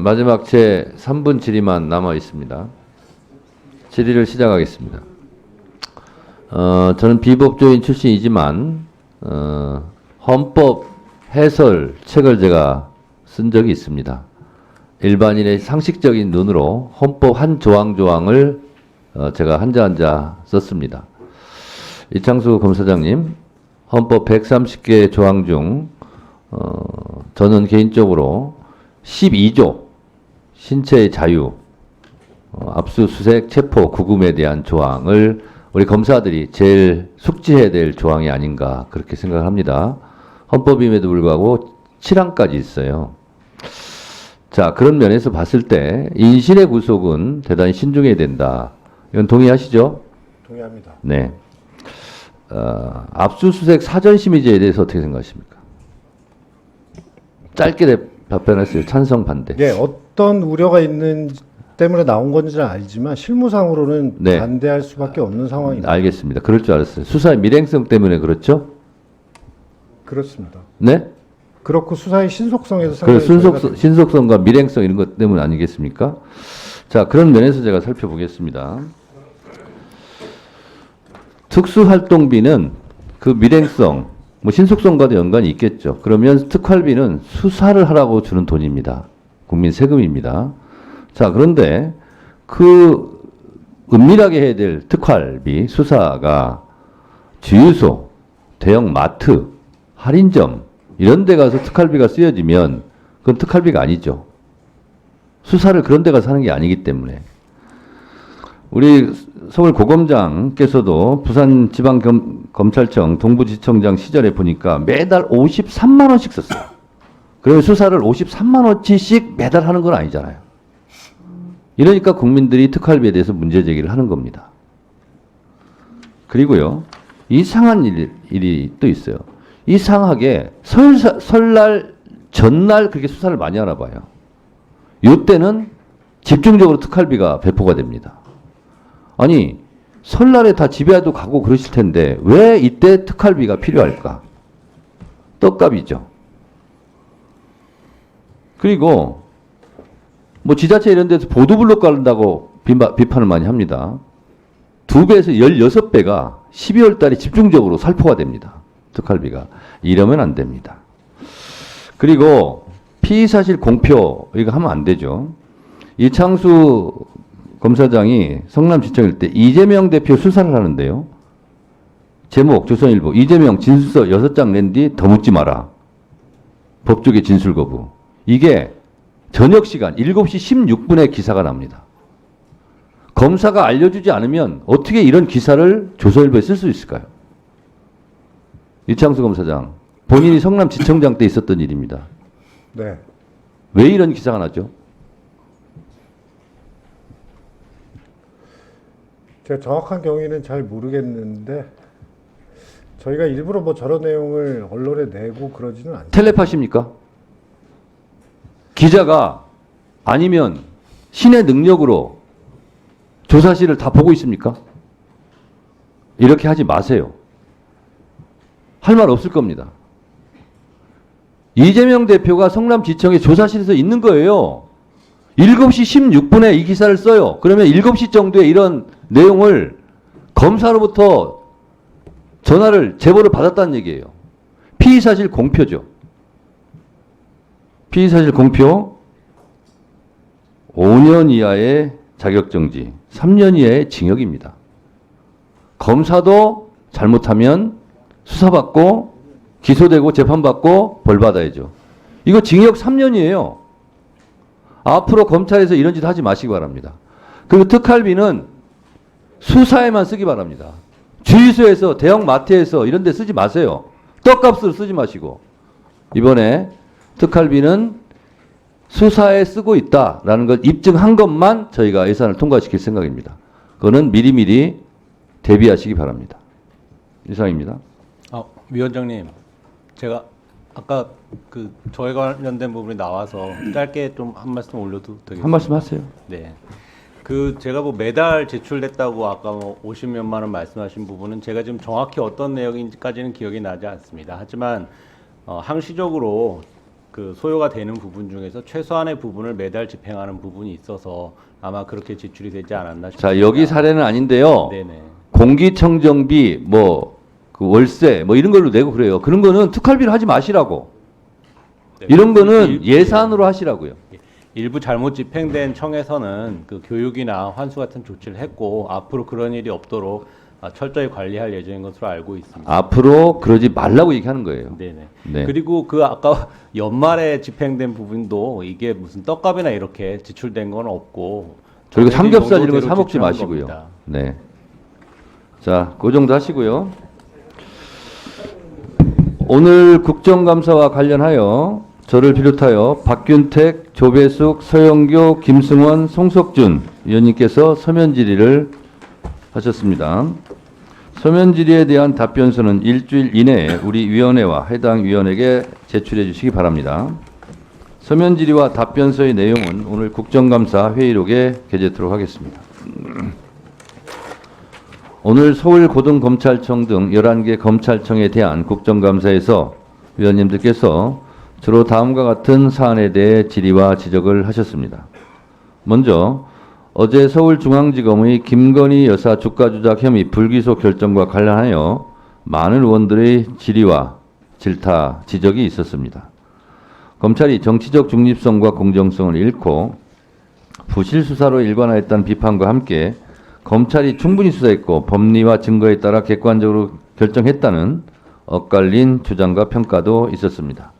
마지막 제 3분 질의만 남아 있습니다. 질의를 시작하겠습니다. 저는 비법조인 출신이지만 헌법 해설 책을 제가 쓴 적이 있습니다. 일반인의 상식적인 눈으로 헌법 한 조항 조항을 제가 한자 한자 썼습니다. 이창수 검사장님, 헌법 130개 조항 중 저는 개인적으로 12조 신체의 자유, 압수수색, 체포, 구금에 대한 조항을 우리 검사들이 제일 숙지해야 될 조항이 아닌가 그렇게 생각을 합니다. 헌법임에도 불구하고 7항까지 있어요. 자, 그런 면에서 봤을 때 인신의 구속은 대단히 신중해야 된다. 이건 동의하시죠? 동의합니다. 네. 압수수색 사전심의제에 대해서 어떻게 생각하십니까? 짧게 답변했어요. 찬성, 반대. 네, 어떤 우려가 있는 때문에 나온 건지는 알지만 실무상으로는 네. 반대할 수밖에 없는 상황입니다. 알겠습니다. 그럴 줄 알았어요. 수사의 밀행성 때문에 그렇죠? 그렇습니다. 네? 그렇고 수사의 신속성에서 그 상당히 신속성과 밀행성 이런 것 때문 아니겠습니까? 자, 그런 면에서 제가 살펴보겠습니다. 특수활동비는 그 밀행성, 뭐 신속성과도 연관이 있겠죠. 그러면 특활비는 수사를 하라고 주는 돈입니다. 국민 세금입니다. 자, 그런데 그 은밀하게 해야 될 특활비, 수사가 주유소, 대형 마트, 할인점 이런 데 가서 특활비가 쓰여지면 그건 특활비가 아니죠. 수사를 그런 데 가서 하는 게 아니기 때문에. 우리 서울고검장께서도 부산지방검찰청 동부지청장 시절에 보니까 매달 53만 원씩 썼어요. 그러면 수사를 53만 원치씩 매달 하는 건 아니잖아요. 이러니까 국민들이 특활비에 대해서 문제 제기를 하는 겁니다. 그리고요, 이상한 일이 또 있어요. 이상하게 설날 전날 그렇게 수사를 많이 하나 봐요. 이때는 집중적으로 특활비가 배포가 됩니다. 아니, 설날에 다 집에도 가고 그러실 텐데 왜 이때 특활비가 필요할까? 떡값이죠. 그리고 뭐 지자체 이런 데서 보도블록 깔는다고 비판을 많이 합니다. 2배에서 16배가 12월 달에 집중적으로 살포가 됩니다. 특활비가. 이러면 안 됩니다. 그리고 피의사실 공표 이거 하면 안 되죠. 이창수 검사장이 성남지청일 때 이재명 대표 수사를 하는데요. 제목 조선일보 이재명 진술서 6장 낸 뒤 더 묻지 마라. 법조계 진술 거부. 이게 저녁 시간 7시 16분에 기사가 납니다. 검사가 알려주지 않으면 어떻게 이런 기사를 조선일보에 쓸 수 있을까요? 이창수 검사장, 본인이 성남지청장 때 있었던 일입니다. 네. 왜 이런 기사가 나죠? 제가 정확한 경위는 잘 모르겠는데 저희가 일부러 뭐 저런 내용을 언론에 내고 그러지는 않죠. 텔레파시입니까? 기자가 아니면 신의 능력으로 조사실을 다 보고 있습니까? 이렇게 하지 마세요. 할 말 없을 겁니다. 이재명 대표가 성남지청의 조사실에서 있는 거예요. 7시 16분에 이 기사를 써요. 그러면 7시 정도에 이런 내용을 검사로부터 전화를, 제보를 받았다는 얘기예요. 피의사실 공표죠. 피의사실 공표 5년 이하의 자격정지, 3년 이하의 징역입니다. 검사도 잘못하면 수사받고 기소되고 재판받고 벌받아야죠. 이거 징역 3년이에요. 앞으로 검찰에서 이런 짓 하지 마시기 바랍니다. 그리고 특활비는 수사에만 쓰기 바랍니다. 주유소에서 대형 마트에서 이런 데 쓰지 마세요. 떡값으로 쓰지 마시고. 이번에 특활비는 수사에 쓰고 있다라는 걸 입증한 것만 저희가 예산을 통과시킬 생각입니다. 그거는 미리미리 대비하시기 바랍니다. 이상입니다. 위원장님, 제가 아까 그 저에 관련된 부분이 나와서 짧게 좀 한 말씀 올려도 되겠습니까? 한 말씀 하세요. 네. 그 제가 뭐 매달 제출됐다고 아까 뭐 50몇만 원 말씀하신 부분은 제가 지금 정확히 어떤 내용인지까지는 기억이 나지 않습니다. 하지만 항시적으로 그 소요가 되는 부분 중에서 최소한의 부분을 매달 집행하는 부분이 있어서 아마 그렇게 지출이 되지 않았나 싶습니다. 자, 여기 사례는 아닌데요. 네네. 공기청정비, 뭐, 그 월세, 뭐 이런 걸로 내고 그래요. 그런 거는 특활비로 하지 마시라고. 네, 이런 거는 일- 예산으로 하시라고요. 일부 잘못 집행된 청에서는 그 교육이나 환수 같은 조치를 했고 앞으로 그런 일이 없도록 철저히 관리할 예정인 것으로 알고 있습니다. 앞으로 그러지 말라고 얘기하는 거예요. 네네. 네. 그리고 그 아까 연말에 집행된 부분도 이게 무슨 떡값이나 이렇게 지출된 건 없고 그리고 정해진 삼겹살 이런 거 정도대로 사 먹지 지출한 마시고요. 겁니다. 네. 자, 그 정도 하시고요. 오늘 국정감사와 관련하여 저를 비롯하여 박균택, 조배숙, 서영교, 김승원, 송석준 위원님께서 서면 질의를 하셨습니다. 서면 질의에 대한 답변서는 일주일 이내에 우리 위원회와 해당 위원에게 제출해 주시기 바랍니다. 서면 질의와 답변서의 내용은 오늘 국정감사 회의록에 게재토록 하겠습니다. 오늘 서울고등검찰청 등 11개 검찰청에 대한 국정감사에서 위원님들께서 주로 다음과 같은 사안에 대해 질의와 지적을 하셨습니다. 먼저 어제 서울중앙지검의 김건희 여사 주가 조작 혐의 불기소 결정과 관련하여 많은 의원들의 질의와 질타, 지적이 있었습니다. 검찰이 정치적 중립성과 공정성을 잃고 부실 수사로 일관하였다는 비판과 함께 검찰이 충분히 수사했고 법리와 증거에 따라 객관적으로 결정했다는 엇갈린 주장과 평가도 있었습니다.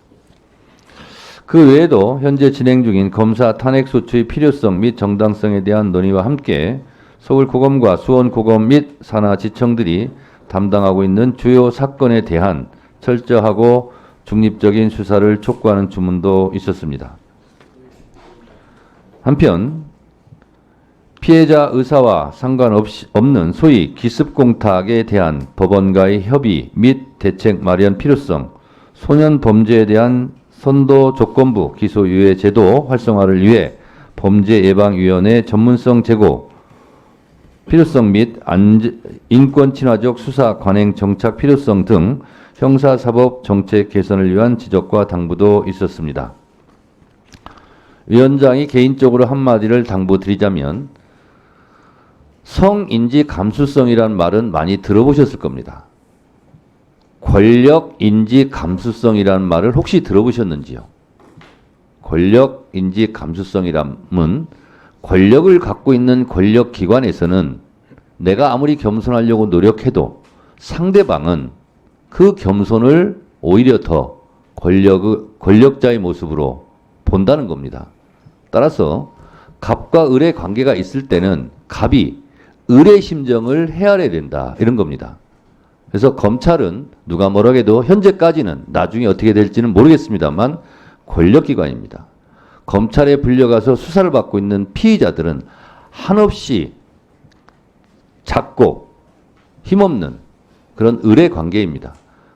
그 외에도 현재 진행 중인 검사 탄핵소추의 필요성 및 정당성에 대한 논의와 함께 서울고검과 수원고검 및 산하지청들이 담당하고 있는 주요 사건에 대한 철저하고 중립적인 수사를 촉구하는 주문도 있었습니다. 한편 피해자 의사와 상관없는 소위 기습공탁에 대한 법원과의 협의 및 대책 마련 필요성, 소년 범죄에 대한 선도 조건부 기소유예 제도 활성화를 위해 범죄예방위원회 전문성 제고 필요성 및 인권 친화적 수사 관행 정착 필요성 등 형사사법 정책 개선을 위한 지적과 당부도 있었습니다. 위원장이 개인적으로 한마디를 당부드리자면 성인지 감수성이라는 말은 많이 들어보셨을 겁니다. 권력 인지 감수성이라는 말을 혹시 들어보셨는지요? 권력 인지 감수성이라면 권력을 갖고 있는 권력 기관에서는 내가 아무리 겸손하려고 노력해도 상대방은 그 겸손을 오히려 더 권력자의 모습으로 본다는 겁니다. 따라서 갑과 을의 관계가 있을 때는 갑이 을의 심정을 헤아려야 된다. 이런 겁니다. 그래서 검찰은 누가 뭐라고 해도 현재까지는 나중에 어떻게 될지는 모르겠습니다만 권력기관입니다. 검찰에 불려가서 수사를 받고 있는 피의자들은 한없이 작고 힘없는 그런 을의 관계입니다.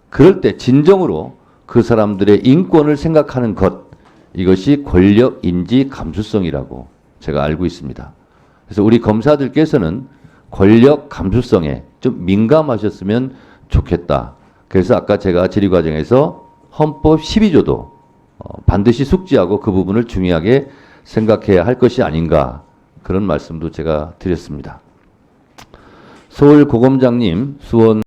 그럴 때 진정으로 그 사람들의 인권을 생각하는 것, 이것이 권력인지 감수성이라고 제가 알고 있습니다. 그래서 우리 검사들께서는 권력 감수성에 좀 민감하셨으면 좋겠다. 그래서 아까 제가 질의 과정에서 헌법 12조도 반드시 숙지하고 그 부분을 중요하게 생각해야 할 것이 아닌가, 그런 말씀도 제가 드렸습니다. 서울고검장님, 수원